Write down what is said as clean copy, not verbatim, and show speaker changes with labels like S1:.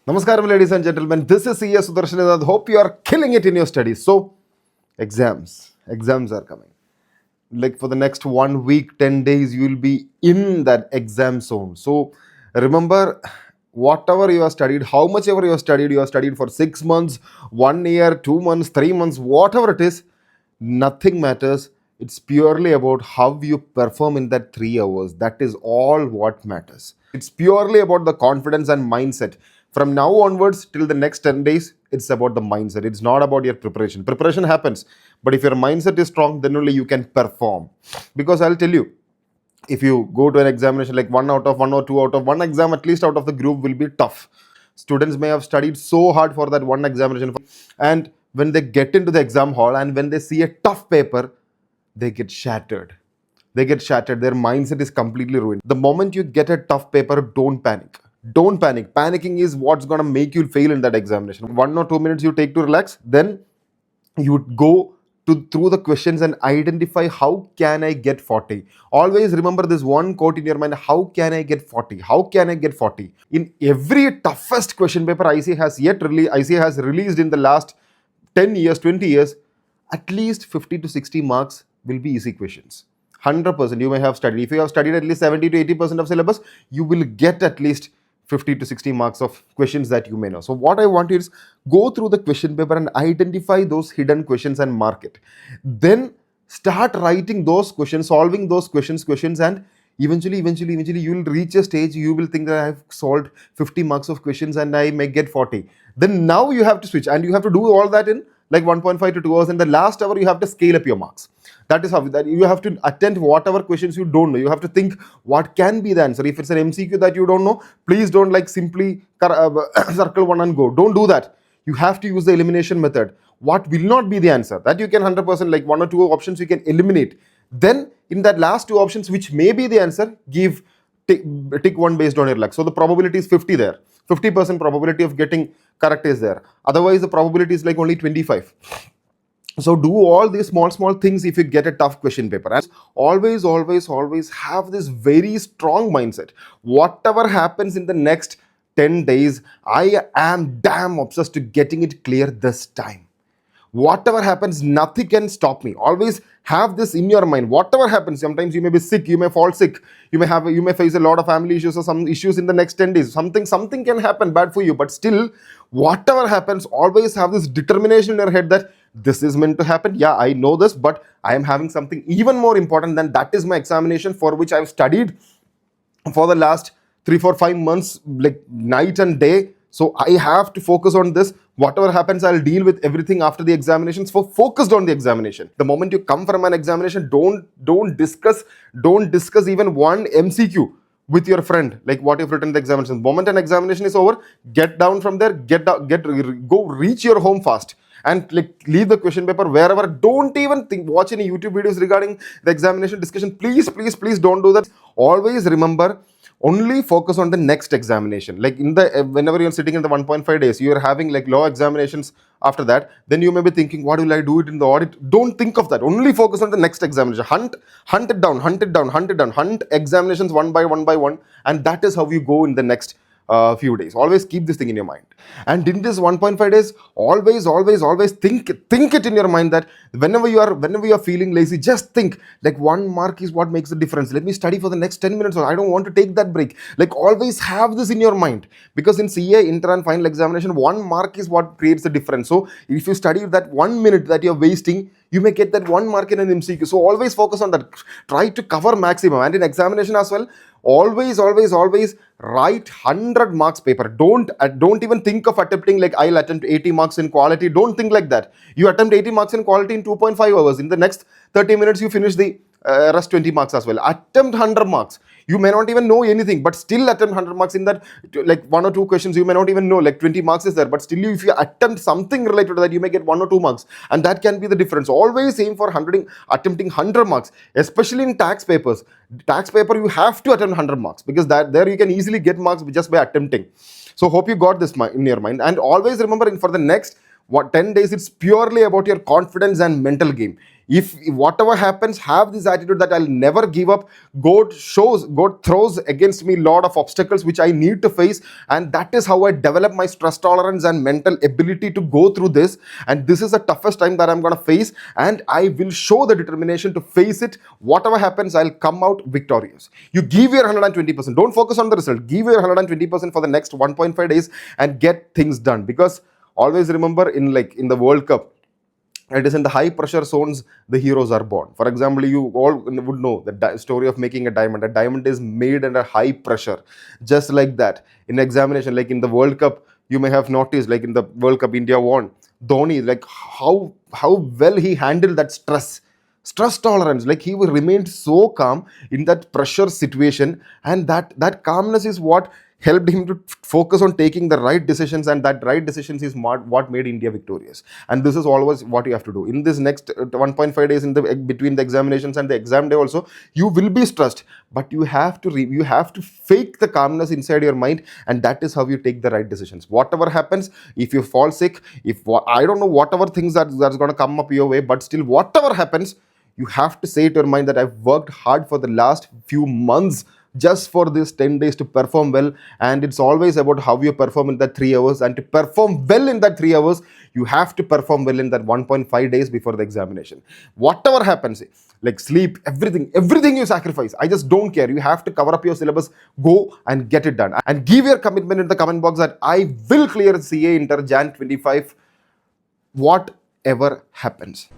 S1: Namaskaram, ladies and gentlemen. This is C.S. Sudarshan. Hope you are killing it in your studies. So, exams are coming. Like for the next 1 week, 10 days, you will be in that exam zone. So, remember, whatever you have studied, how much ever you have studied for 6 months, 1 year, 2 months, 3 months, whatever it is, nothing matters. It's purely about how you perform in that 3 hours. That is all what matters. It's purely about the confidence and mindset. From now onwards till the next 10 days, it's about the mindset. It's not about your preparation. Preparation happens, but if your mindset is strong, then only you can perform. Because I'll tell you, if you go to an examination like 1 out of 1 or 2 out of 1 exam, at least out of the group will be tough. Students may have studied so hard for that one examination, and when they get into the exam hall and when they see a tough paper, they get shattered. Their mindset is completely ruined. The moment you get a tough paper, don't panic. Don't panic. Panicking is what's going to make you fail in that examination. 1 or 2 minutes you take to relax, then you go through the questions and identify how can I get 40. Always remember this one quote in your mind: how can I get 40? How can I get 40? In every toughest question paper ICA has released in the last 10 years, 20 years, at least 50 to 60 marks will be easy questions. 100% you may have studied. If you have studied at least 70 to 80% of syllabus, you will get at least 50 to 60 marks of questions that you may know. So what I want you is go through the question paper and identify those hidden questions and mark it. Then start writing those questions, solving those questions, and eventually you will reach a stage you will think that I have solved 50 marks of questions and I may get 40. Then now you have to switch and you have to do all that in like 1.5 to 2 hours. In the last hour, you have to scale up your marks. That is how that you have to attend whatever questions you don't know. You have to think what can be the answer. If it's an MCQ that you don't know, please don't like simply circle one and go. Don't do that. You have to use the elimination method. What will not be the answer? That you can 100% like 1 or 2 options you can eliminate. Then in that last 2 options, which may be the answer, tick one based on your luck. So the probability is 50 there. 50% probability of getting correct is there. Otherwise, the probability is like only 25. So do all these small things if you get a tough question paper. And always have this very strong mindset. Whatever happens in the next 10 days, I am damn obsessed to getting it clear this time. Whatever happens, nothing can stop me. Always have this in your mind. Whatever happens, sometimes you may be sick, you may fall sick, you may face a lot of family issues or some issues in the next 10 days. Something can happen bad for you, but still, whatever happens, always have this determination in your head that this is meant to happen. Yeah, I know this, but I am having something even more important than that is my examination, for which I've studied for the last 3, 4, 5 months, like night and day. So I have to focus on this. Whatever happens, I'll deal with everything after the examinations. Focused on the examination. The moment you come from an examination, don't discuss even one MCQ with your friend, like what you've written in the examination. The moment an examination is over, get down from there, go reach your home fast, and like leave the question paper wherever. Don't even watch any YouTube videos regarding the examination discussion. Please don't do that. Always remember, only focus on the next examination. Like whenever you're sitting in the 1.5 days, you're having like law examinations after that, then you may be thinking, what will I do it in the audit? Don't think of that. Only focus on the next examination. Hunt it down. Hunt examinations one by one, and that is how you go in the next few days. Always keep this thing in your mind. And in this 1.5 days, always think it in your mind that whenever you are feeling lazy, just think like 1 mark is what makes the difference. Let me study for the next 10 minutes, or I don't want to take that break. Like always have this in your mind, because in CA inter and final examination, 1 mark is what creates the difference. So if you study that 1 minute that you're wasting, you may get that 1 mark in an MCQ. So always focus on that. Try to cover maximum. And in examination as well, always write 100 marks paper. Don't even think of attempting like I'll attempt 80 marks in quality. Don't think like that. You attempt 80 marks in quality in 2.5 hours. In the next 30 minutes, you finish the rest 20 marks as well. Attempt 100 marks. You may not even know anything, but still attempt 100 marks. In that, like 1 or 2 questions, you may not even know, like 20 marks is there, but still if you attempt something related to that, you may get 1 or 2 marks, and that can be the difference. Always aim for attempting 100 marks, especially in tax papers. Tax paper, you have to attempt 100 marks, because there you can easily get marks just by attempting. So hope you got this in your mind. And always remember, for the next What 10 days, it's purely about your confidence and mental game. If whatever happens, have this attitude that I'll never give up. God throws against me lot of obstacles which I need to face, and that is how I develop my stress tolerance and mental ability to go through this. And this is the toughest time that I'm going to face, and I will show the determination to face it. Whatever happens, I'll come out victorious. You give your 120%. Don't focus on the result. Give your 120% for the next 1.5 days and get things done. Because always remember, in the World Cup, it is in the high pressure zones the heroes are born. For example, you all would know the story of making a diamond. A diamond is made under high pressure. Just like that, in examination, like in the World Cup, you may have noticed, like in the World Cup, India won. Dhoni, like how well he handled that stress tolerance. Like he remained so calm in that pressure situation, and that calmness is what helped him to focus on taking the right decisions, and that right decisions is what made India victorious. And this is always what you have to do in this next 1.5 days, in the between the examinations and the exam day also. You will be stressed, but you have to you have to fake the calmness inside your mind, and that is how you take the right decisions. Whatever happens, if you fall sick, if I don't know, whatever things that's going to come up your way, but still whatever happens, you have to say to your mind that I've worked hard for the last few months just for this 10 days to perform well. And it's always about how you perform in that 3 hours, and to perform well in that 3 hours, you have to perform well in that 1.5 days before the examination. Whatever happens, like sleep, everything you sacrifice, I just don't care. You have to cover up your syllabus, go and get it done, and give your commitment in the comment box that I will clear CA Inter Jan 25 whatever happens.